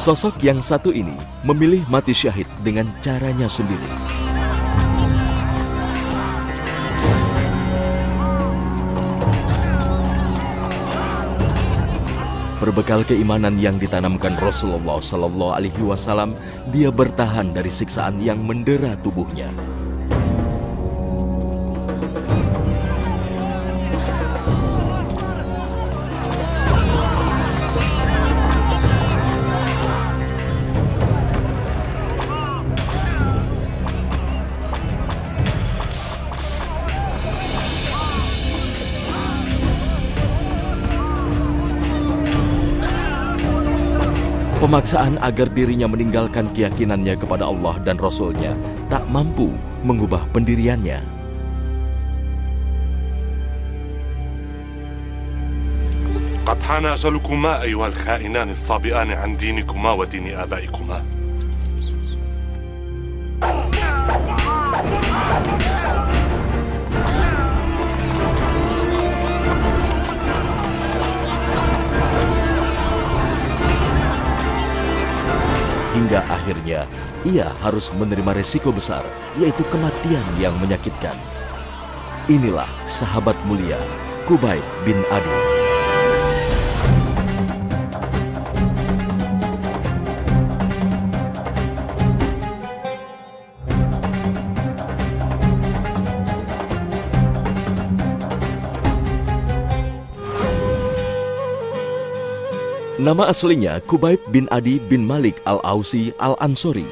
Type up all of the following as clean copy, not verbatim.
Sosok yang satu ini memilih mati syahid dengan caranya sendiri. Berbekal keimanan yang ditanamkan Rasulullah Sallallahu Alaihi Wasallam, dia bertahan dari siksaan yang mendera tubuhnya. Pemaksaan agar dirinya meninggalkan keyakinannya kepada Allah dan Rasul-Nya tak mampu mengubah pendiriannya. قد حان أجلكما أيها الخائنان الصابئان عن دينكما ودين آبائكما. Hingga akhirnya ia harus menerima resiko besar, yaitu kematian yang menyakitkan. Inilah sahabat mulia Khubayb bin Adi. Nama aslinya Khubayb bin Adi bin Malik al-Ausi al-Ansori,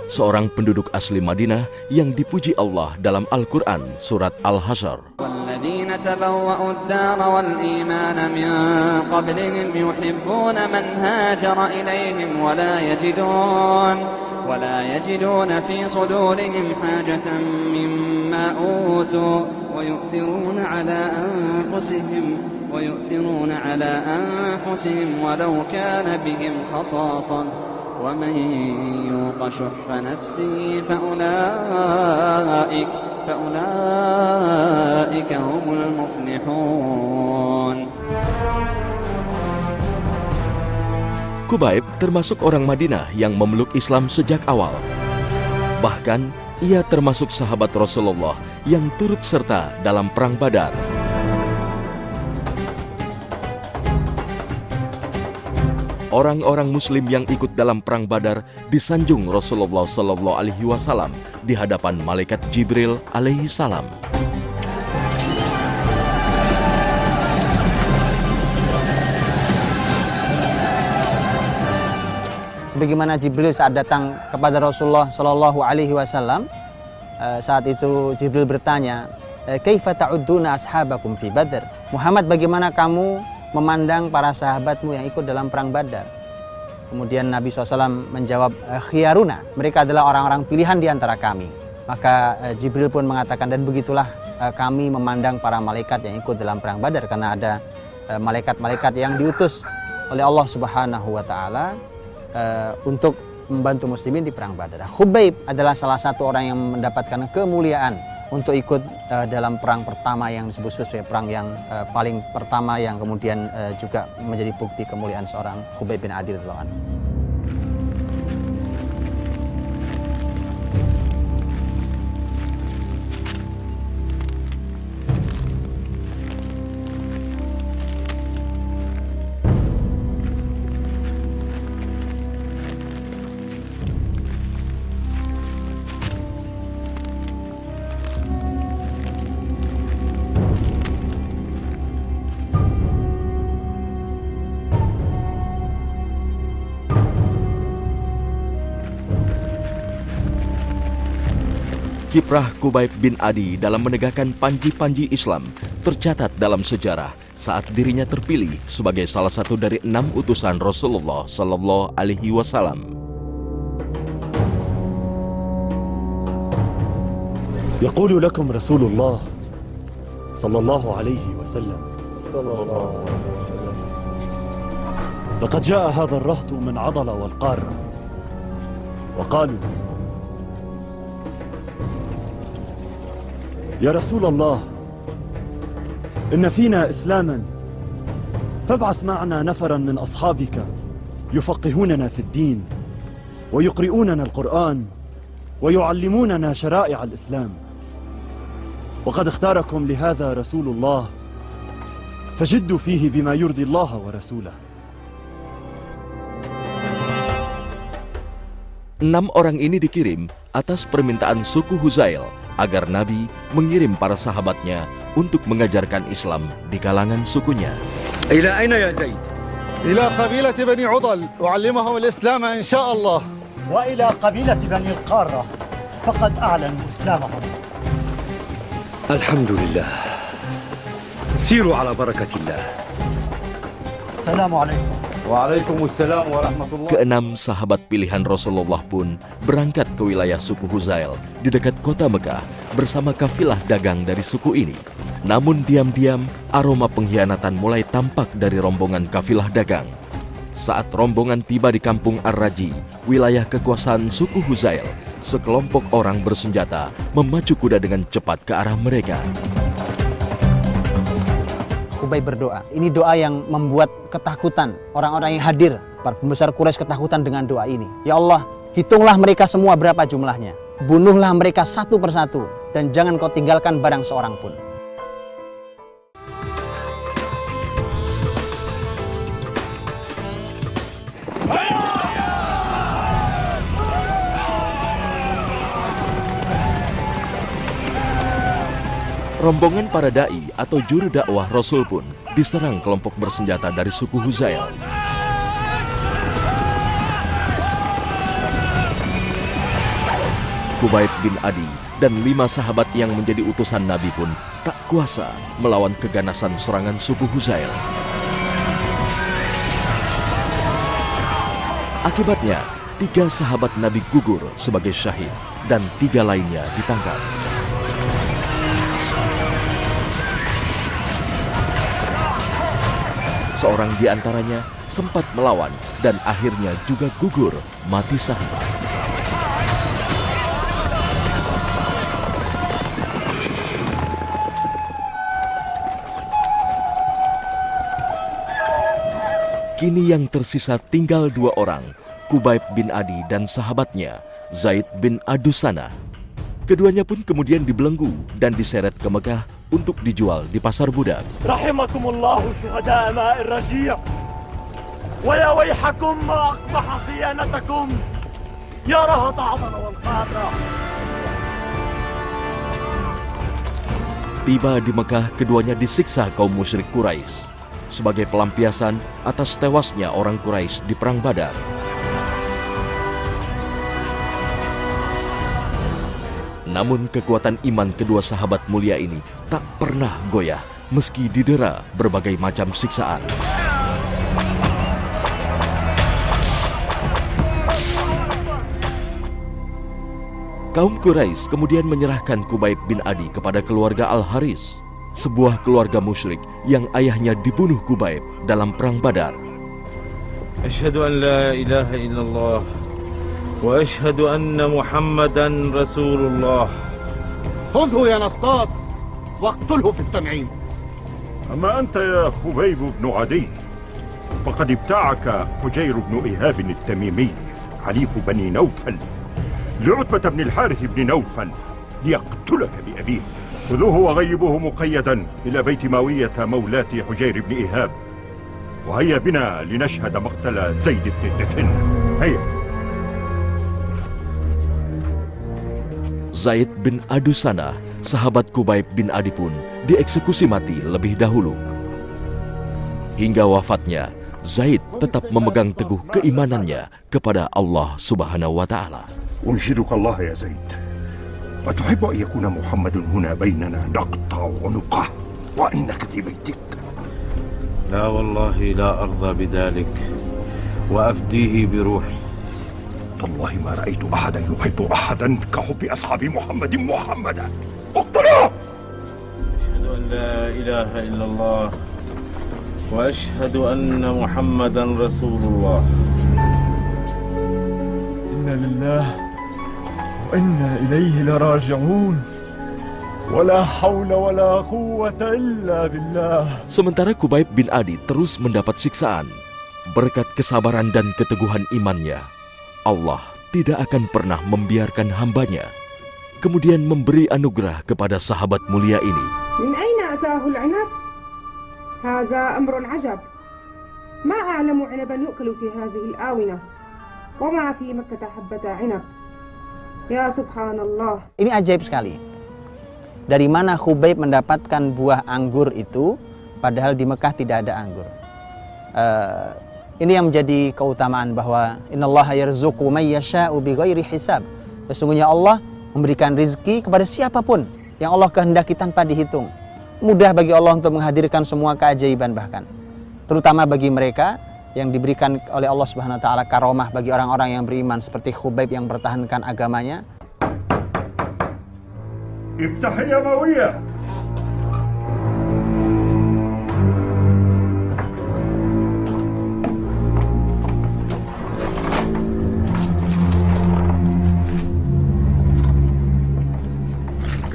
seorang penduduk asli Madinah yang dipuji Allah dalam Al-Quran surat Al-Hasyr. وَالَّذِينَ تَبَوَّأُوا الدَّارَ وَالْإِيمَانَ مِنْ قَبْلِهِمْ يُحِبُّونَ مَنْ هَاجَرَ إِلَيْهِمْ ولا يجدون في صدورهم حاجة مما أوتوا ويؤثرون على أنفسهم ولو كان بهم خصاصة ومن يوق شح نفسه فأولئك هم المفلحون. Khubayb termasuk orang Madinah yang memeluk Islam sejak awal. Bahkan, ia termasuk sahabat Rasulullah yang turut serta dalam Perang Badar. Orang-orang Muslim yang ikut dalam Perang Badar disanjung Rasulullah Sallallahu Alaihi Wasallam di hadapan malaikat Jibril alaihi salam. Sebagaimana Jibril saat datang kepada Rasulullah Shallallahu Alaihi Wasallam, saat itu Jibril bertanya, "Kaifa ta'udduna ashabakum fi Badr?" Muhammad, bagaimana kamu memandang para sahabatmu yang ikut dalam perang Badar? Kemudian Nabi SAW menjawab, "Khiyaruna, mereka adalah orang-orang pilihan di antara kami." Maka Jibril pun mengatakan, dan begitulah kami memandang para malaikat yang ikut dalam perang Badar, karena ada malaikat-malaikat yang diutus oleh Allah Subhanahu wa Ta'ala untuk membantu muslimin di perang Badar. Khubayb adalah salah satu orang yang mendapatkan kemuliaan untuk ikut dalam perang pertama yang disebut sebagai perang yang paling pertama, yang kemudian juga menjadi bukti kemuliaan seorang Khubayb bin Adi radhiyallahu anhu. Kiprah Khubayb bin Adi dalam menegakkan panji-panji Islam tercatat dalam sejarah saat dirinya terpilih sebagai salah satu dari 6 utusan Rasulullah Sallallahu Alaihi Wasallam. يقول لكم رسول الله صلى الله عليه وسلم لقد جاء هذا الرهط من عضل والقارة وقالوا يا رسول الله إن فينا إسلاما فابعث معنا نفرا من أصحابك يفقهوننا في الدين ويقرؤوننا القرآن ويعلموننا شرائع الإسلام، وقد اختاركم لهذا رسول الله فجدوا فيه بما يرضي الله ورسوله. 6 orang ini dikirim atas permintaan suku Huzail agar Nabi mengirim para sahabatnya untuk mengajarkan Islam di kalangan sukunya. إلى أين يا زيد؟ إلى قبيلة بني عضل أعلمهم الإسلام إن شاء الله. وإلى قبيلة بني القارة فقد أعلنوا إسلامهم. الحمد لله، سيروا على بركة الله. السلام عليكم. Waalaikumsalam warahmatullahi. Keenam sahabat pilihan Rasulullah pun berangkat ke wilayah suku Huzail di dekat kota Mekah bersama kafilah dagang dari suku ini. Namun diam-diam aroma pengkhianatan mulai tampak dari rombongan kafilah dagang. Saat rombongan tiba di kampung Ar-Raji, wilayah kekuasaan suku Huzail, sekelompok orang bersenjata memacu kuda dengan cepat ke arah mereka. Kubayb berdoa. Ini doa yang membuat ketakutan orang-orang yang hadir. Para pembesar Quraisy ketakutan dengan doa ini. Ya Allah, hitunglah mereka semua berapa jumlahnya. Bunuhlah mereka satu persatu. Dan jangan kau tinggalkan barang seorang pun. Rombongan para da'i atau juru dakwah Rasul pun diserang kelompok bersenjata dari suku Huzail. Kubayb bin Adi dan 5 sahabat yang menjadi utusan Nabi pun tak kuasa melawan keganasan serangan suku Huzail. Akibatnya, 3 sahabat Nabi gugur sebagai syahid dan 3 lainnya ditangkap. Seorang di antaranya sempat melawan dan akhirnya juga gugur mati syahid. Kini yang tersisa tinggal 2 orang, Kubayb bin Adi dan sahabatnya, Zaid bin Adusana. Keduanya pun kemudian dibelenggu dan diseret ke Mekah untuk dijual di pasar budak. Rahimakumullahu syuhada ma'ir raji'. Wa ya wayhakum ma aqbaha khiyanatakum. Ya rahat 'adana wal qadra. Tiba di Mekah, keduanya disiksa kaum musyrik Quraisy sebagai pelampiasan atas tewasnya orang Quraisy di perang Badar. Namun kekuatan iman kedua sahabat mulia ini tak pernah goyah meski didera berbagai macam siksaan. Kaum Quraisy kemudian menyerahkan Kubayb bin Adi kepada keluarga Al-Haris, sebuah keluarga musyrik yang ayahnya dibunuh Kubayb dalam perang Badar. Asyhadu an la ilaha illallah وأشهد أن محمدا رسول الله. خذه يا نسطاس واقتله في التنعيم. أما أنت يا خبيب بن عدي فقد ابتاعك حجير بن إيهاب التميمي حليف بني نوفل لعتبة بن الحارث بن نوفل ليقتلك بأبيه. خذوه وغيبوه مقيدا إلى بيت ماوية مولاة حجير بن إيهاب، وهيا بنا لنشهد مقتل زيد بن الدثن. هيا. Zaid bin Adusana, sahabat Kubayb bin Adi pun dieksekusi mati lebih dahulu. Hingga wafatnya, Zaid tetap memegang teguh keimanannya kepada Allah Subhanahu wa Ta'ala. أنشدك الله يا زيد، أتحب أن يكون محمد هنا بيننا نقطع عنقه وإنك في بيتك؟ لا والله لا أرضى بذلك وأفديه بروحي. والله ما رأيت أحدا يحب أحدا كحب أصحاب محمد محمدا. اقتلوه! أشهد أن لا إله إلا الله وأشهد أن محمدا رسول الله. إنا لله وإنا إليه لراجعون. ولا حول ولا قوة إلا بالله. Sementara Kubayb bin Adi terus mendapat siksaan. Berkat kesabaran dan keteguhan imannya, Allah tidak akan pernah membiarkan hambanya, kemudian memberi anugerah kepada sahabat mulia ini. Min aina ataahu al-'inab? Hadza amrun 'ajab. Ma a'lamu 'inaban yu'kalu fi hadhihi al-awina. Wa ma fi Makkah habbata 'inab. Ya subhanallah. Ini ajaib sekali. Dari mana Khubayb mendapatkan buah anggur itu, padahal di Mekah tidak ada anggur. Ini yang menjadi keutamaan bahwa innallaha yarzuqu may yasha'u bighairi hisab. Sesungguhnya Allah memberikan rizki kepada siapapun yang Allah kehendaki tanpa dihitung. Mudah bagi Allah untuk menghadirkan semua keajaiban, bahkan terutama bagi mereka yang diberikan oleh Allah Subhanahu wa taala karomah bagi orang-orang yang beriman seperti Khubayb yang mempertahankan agamanya. Iftah ya Mawiyah.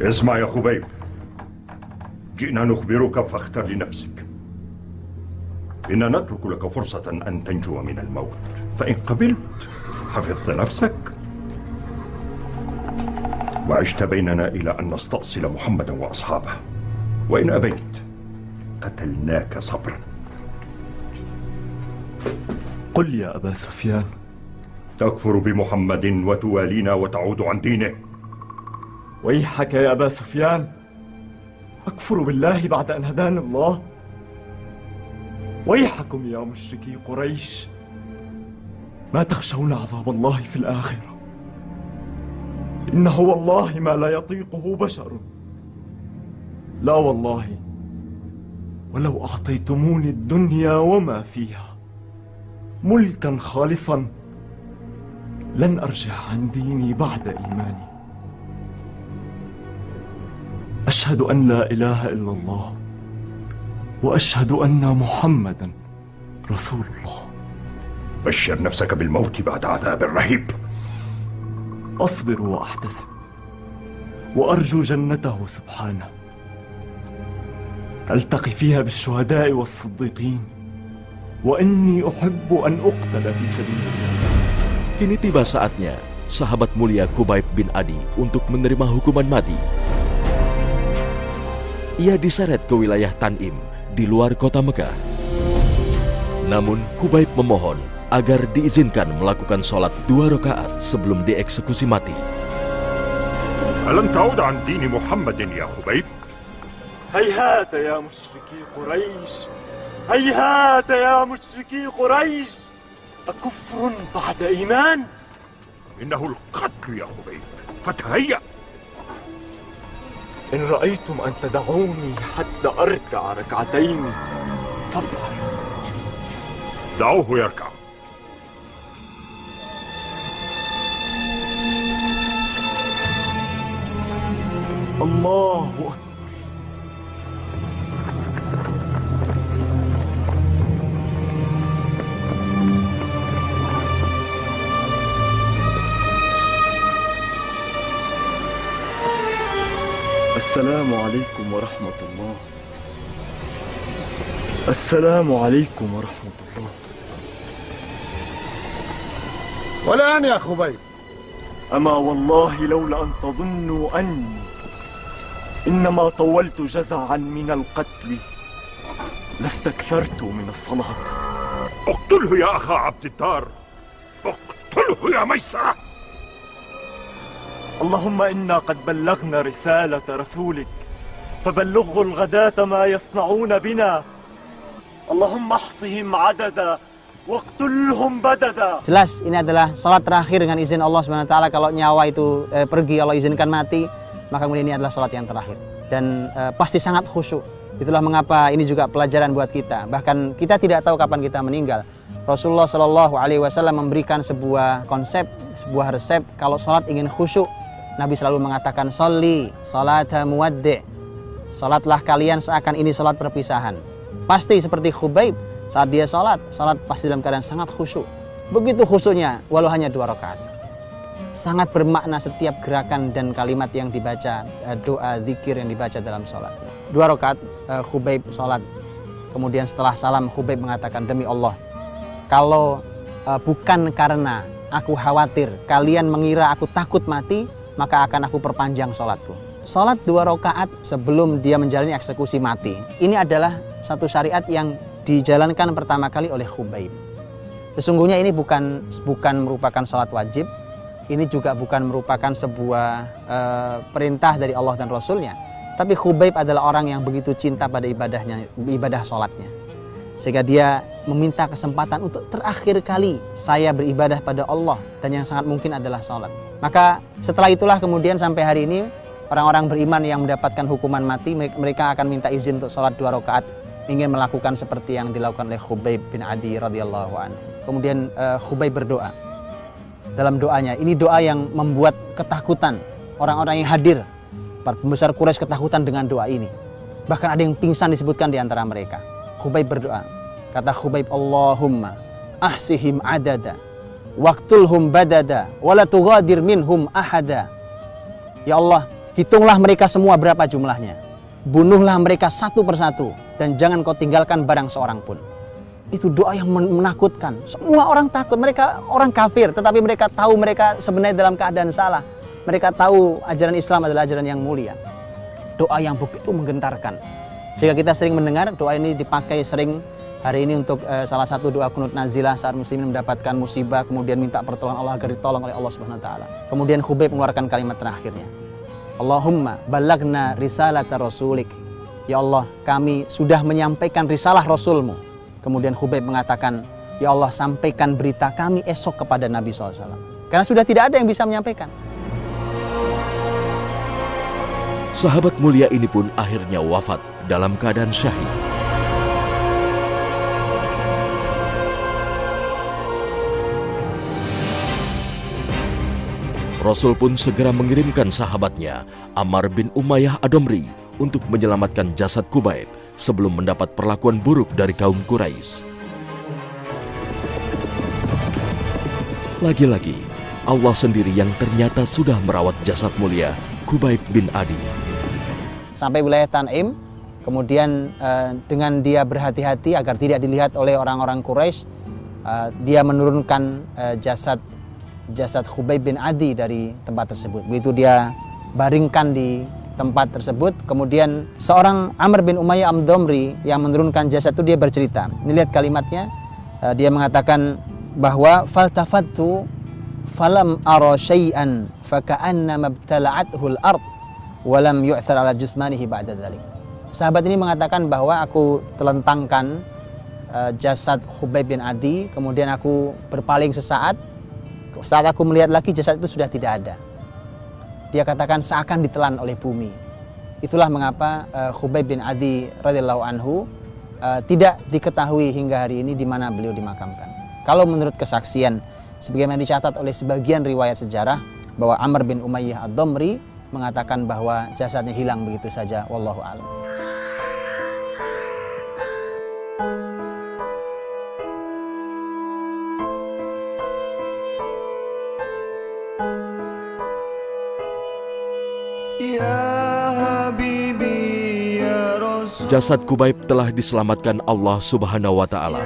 اسمع يا خبيب، جئنا نخبرك فاختر لنفسك. إننا نترك لك فرصة أن تنجو من الموت، فإن قبلت حفظت نفسك وعشت بيننا إلى أن نستأصل محمدا وأصحابه، وإن أبيت قتلناك صبرا. قل يا أبا سفيان، تكفر بمحمد وتوالينا وتعود عن دينه؟ ويحك يا أبا سفيان، أكفر بالله بعد أن هداني الله؟ ويحكم يا مشركي قريش، ما تخشون عذاب الله في الآخرة؟ إنه والله ما لا يطيقه بشر. لا والله، ولو أعطيتموني الدنيا وما فيها ملكا خالصا لن أرجع عن ديني بعد إيماني. أشهد أن لا إله إلا الله وأشهد أن محمدا رسول الله. بشر نفسك بالموت بعد عذاب رهيب. أصبر وأحتسب وأرجو جنته سبحانه، ألتقي فيها بالشهداء والصديقين، وإني أحب أن أقتل في سبيل الله. Kini tiba saatnya sahabat mulia Khubayb bin Adi untuk menerima hukuman mati. Ia diseret ke wilayah Tan'im di luar kota Mekah. Namun Khubayb memohon agar diizinkan melakukan sholat 2 rakaat sebelum dieksekusi mati. ألن تعود عن دين محمد يا خبيب؟ هيهات يا مشركي قريش، هيهات يا مشركي قريش، أكفر بعد إيمان؟ إنه القتل يا خبيب، فتهيأ. إن رأيتم أن تدعوني حتى أركع ركعتين فافعل. دعوه يركع. الله أكبر. السلام عليكم ورحمة الله. السلام عليكم ورحمة الله. والآن يا خبيب، أما والله لولا أن تظنوا أني إنما طولت جزعا من القتل لاستكثرت من الصلاة. اقتله يا أخا عبد الدار، اقتله يا ميسرة. اللهم إنا قد بلغنا رسالة رسولك فبلغوا الغداة ما يصنعون بنا. اللهم احصهم عددا واقتلهم بددا. Jelas ini adalah salat terakhir dengan izin Allah Subhanahu wa taala. Kalau nyawa itu pergi, Allah izinkan mati, maka kemudian ini adalah salat yang terakhir dan pasti sangat khusyuk. Itulah mengapa ini juga pelajaran buat kita. Bahkan kita tidak tahu kapan kita meninggal. Rasulullah Shallallahu Alaihi Wasallam memberikan sebuah konsep, sebuah resep kalau salat ingin khusyuk. Nabi selalu mengatakan sholli salata muwaddi'. Salatlah kalian seakan ini salat perpisahan. Pasti seperti Khubayb saat dia salat pasti dalam keadaan sangat khusyuk. Begitu khusyuknya walau hanya 2 rakaat. Sangat bermakna setiap gerakan dan kalimat yang dibaca, doa, zikir yang dibaca dalam salat. 2 rakaat Khubayb salat. Kemudian setelah salam Khubayb mengatakan, demi Allah, kalau bukan karena aku khawatir kalian mengira aku takut mati, maka akan aku perpanjang sholatku. Sholat 2 rakaat sebelum dia menjalani eksekusi mati. Ini adalah satu syariat yang dijalankan pertama kali oleh Khubaib. Sesungguhnya ini bukan merupakan sholat wajib. Ini juga bukan merupakan sebuah perintah dari Allah dan Rasulnya. Tapi Khubaib adalah orang yang begitu cinta pada ibadah sholatnya. Sehingga dia meminta kesempatan untuk terakhir kali saya beribadah pada Allah. Dan yang sangat mungkin adalah sholat. Maka setelah itulah kemudian sampai hari ini orang-orang beriman yang mendapatkan hukuman mati, mereka akan minta izin untuk sholat 2 rakaat, ingin melakukan seperti yang dilakukan oleh Khubaib bin Adi radhiyallahu anhu. Kemudian Khubaib berdoa. Dalam doanya, ini doa yang membuat ketakutan orang-orang yang hadir. Para pembesar Quraisy ketakutan dengan doa ini. Bahkan ada yang pingsan disebutkan di antara mereka. Khubaib berdoa. Kata Khubaib, Allahumma ahsihim adada, waqtulhum badada, wala tughadir minhum ahada. Ya Allah, hitunglah mereka semua berapa jumlahnya. Bunuhlah mereka satu persatu. Dan jangan kau tinggalkan barang seorang pun. Itu doa yang menakutkan. Semua orang takut. Mereka orang kafir. Tetapi mereka tahu mereka sebenarnya dalam keadaan salah. Mereka tahu ajaran Islam adalah ajaran yang mulia. Doa yang begitu menggentarkan. Sehingga kita sering mendengar doa ini dipakai sering hari ini untuk salah satu doa kunut nazilah saat muslimin mendapatkan musibah. Kemudian minta pertolongan Allah agar ditolong oleh Allah Subhanahu Wa Taala. Kemudian Khubaib mengeluarkan kalimat terakhirnya. Allahumma balagna risalata rasulik. Ya Allah, kami sudah menyampaikan risalah Rasulmu. Kemudian Khubaib mengatakan, ya Allah, sampaikan berita kami esok kepada Nabi SAW. Karena sudah tidak ada yang bisa menyampaikan. Sahabat mulia ini pun akhirnya wafat dalam keadaan syahid. Rasul pun segera mengirimkan sahabatnya, Ammar bin Umayyah Ad-Damri, untuk menyelamatkan jasad Khubaib sebelum mendapat perlakuan buruk dari kaum Quraisy. Lagi-lagi, Allah sendiri yang ternyata sudah merawat jasad mulia Khubaib bin Adi. Sampai wilayah Tan'im, kemudian dengan dia berhati-hati agar tidak dilihat oleh orang-orang Quraisy, dia menurunkan jasad Khubaib bin Adi dari tempat tersebut. Begitu dia baringkan di tempat tersebut, kemudian seorang Ammar bin Umayyah Ad-Damri yang menurunkan jasad itu dia bercerita. Ini lihat kalimatnya, dia mengatakan bahwa faltafattu falam ara syai'an faka'anna mabtala'athu al-ard wa lam yu'thar ala jusmanihi ba'da dzalik. Sahabat ini mengatakan bahwa aku telentangkan jasad Khubaib bin Adi, kemudian aku berpaling sesaat. Saat aku melihat lagi, jasad itu sudah tidak ada. Dia katakan seakan ditelan oleh bumi. Itulah mengapa Khubaib bin Adi radhiyallahu anhu tidak diketahui hingga hari ini di mana beliau dimakamkan. Kalau menurut kesaksian sebagaimana dicatat oleh sebagian riwayat sejarah, bahwa Ammar bin Umayyah Ad-Damri mengatakan bahwa jasadnya hilang begitu saja. Wallahu a'lam. Jasad Khubaib telah diselamatkan Allah Subhanahu wa Ta'ala.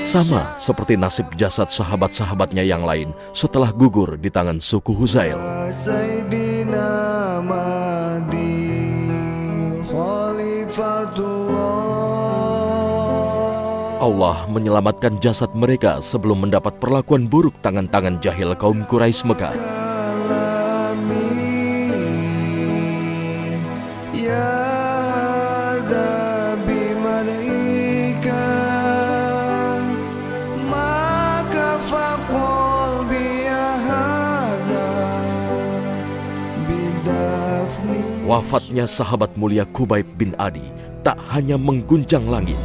Sama seperti nasib jasad sahabat-sahabatnya yang lain setelah gugur di tangan suku Huzail. Allah menyelamatkan jasad mereka sebelum mendapat perlakuan buruk tangan-tangan jahil kaum Quraisy Mekah. Wafatnya sahabat mulia Khubaib bin Adi tak hanya mengguncang langit.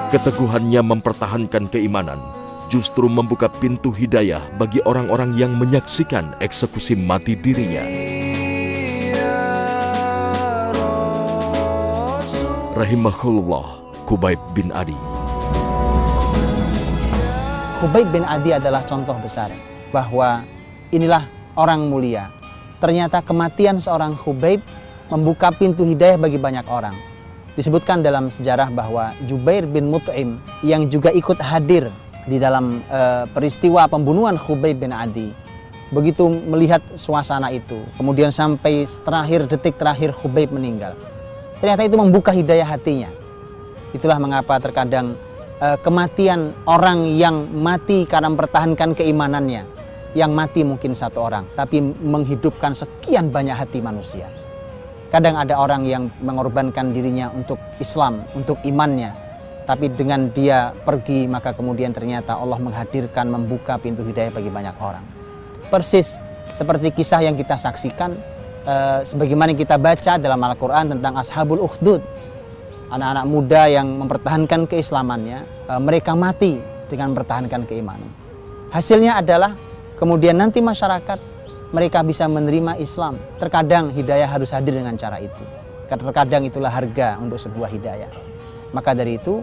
Keteguhannya mempertahankan keimanan justru membuka pintu hidayah bagi orang-orang yang menyaksikan eksekusi mati dirinya. Rahimahullah Khubaib bin Adi. Khubaib bin Adi adalah contoh besar bahwa inilah orang mulia. Ternyata kematian seorang Khubayb membuka pintu hidayah bagi banyak orang. Disebutkan dalam sejarah bahwa Jubair bin Mut'im yang juga ikut hadir di dalam peristiwa pembunuhan Khubayb bin Adi, begitu melihat suasana itu, kemudian sampai detik terakhir Khubayb meninggal, ternyata itu membuka hidayah hatinya. Itulah mengapa terkadang kematian orang yang mati karena mempertahankan keimanannya, yang mati mungkin satu orang, tapi menghidupkan sekian banyak hati manusia. Kadang ada orang yang mengorbankan dirinya untuk Islam, untuk imannya, tapi dengan dia pergi maka kemudian ternyata Allah menghadirkan, membuka pintu hidayah bagi banyak orang. Persis seperti kisah yang kita saksikan, sebagaimana kita baca dalam Al-Quran tentang Ashabul Ukhdud, anak-anak muda yang mempertahankan keislamannya, mereka mati dengan mempertahankan keimanan. Hasilnya adalah kemudian nanti masyarakat mereka bisa menerima Islam. Terkadang hidayah harus hadir dengan cara itu. Terkadang itulah harga untuk sebuah hidayah. Maka dari itu,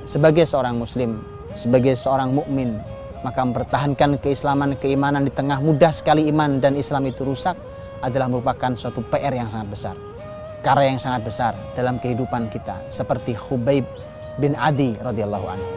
sebagai seorang muslim, sebagai seorang mukmin, maka mempertahankan keislaman, keimanan di tengah mudah sekali iman dan Islam itu rusak adalah merupakan suatu PR yang sangat besar, karya yang sangat besar dalam kehidupan kita, seperti Khubayb bin Adi radhiyallahu anhu.